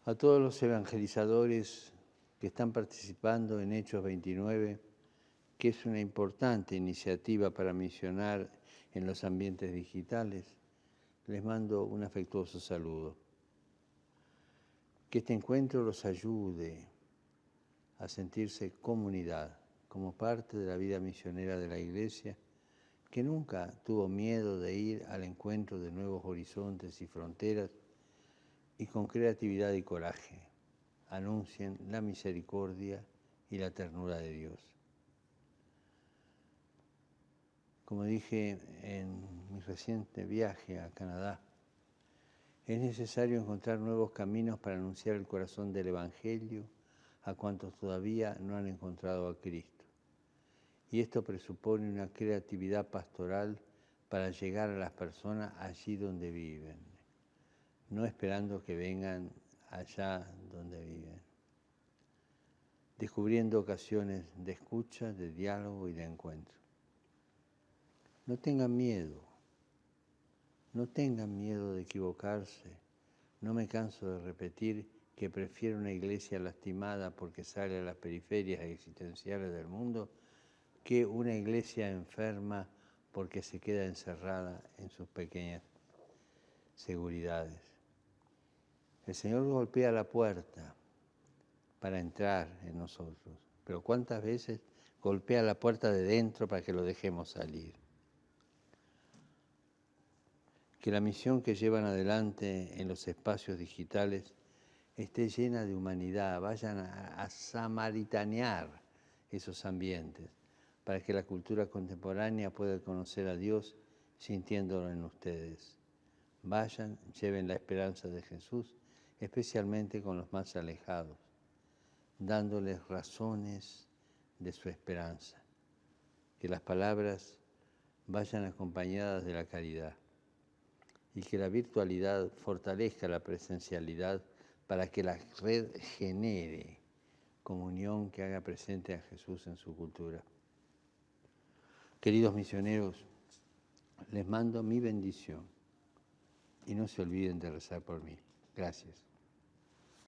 A todos los evangelizadores que están participando en Hechos 29, que es una importante iniciativa para misionar en los ambientes digitales, les mando un afectuoso saludo. Que este encuentro los ayude a sentirse comunidad, como parte de la vida misionera de la Iglesia, que nunca tuvo miedo de ir al encuentro de nuevos horizontes y fronteras, y con creatividad y coraje anuncien la misericordia y la ternura de Dios. Como dije en mi reciente viaje a Canadá, es necesario encontrar nuevos caminos para anunciar el corazón del Evangelio a cuantos todavía no han encontrado a Cristo. Y esto presupone una creatividad pastoral para llegar a las personas allí donde viven, no esperando que vengan allá donde viven, descubriendo ocasiones de escucha, de diálogo y de encuentro. No tengan miedo de equivocarse. No me canso de repetir que prefiero una iglesia lastimada porque sale a las periferias existenciales del mundo que una iglesia enferma porque se queda encerrada en sus pequeñas seguridades. El Señor golpea la puerta para entrar en nosotros, pero ¿cuántas veces golpea la puerta de dentro para que lo dejemos salir? Que la misión que llevan adelante en los espacios digitales esté llena de humanidad, vayan a samaritanear esos ambientes para que la cultura contemporánea pueda conocer a Dios sintiéndolo en ustedes. Vayan, lleven la esperanza de Jesús, especialmente con los más alejados, dándoles razones de su esperanza. Que las palabras vayan acompañadas de la caridad y que la virtualidad fortalezca la presencialidad para que la red genere comunión que haga presente a Jesús en su cultura. Queridos misioneros, les mando mi bendición y no se olviden de rezar por mí. Gracias.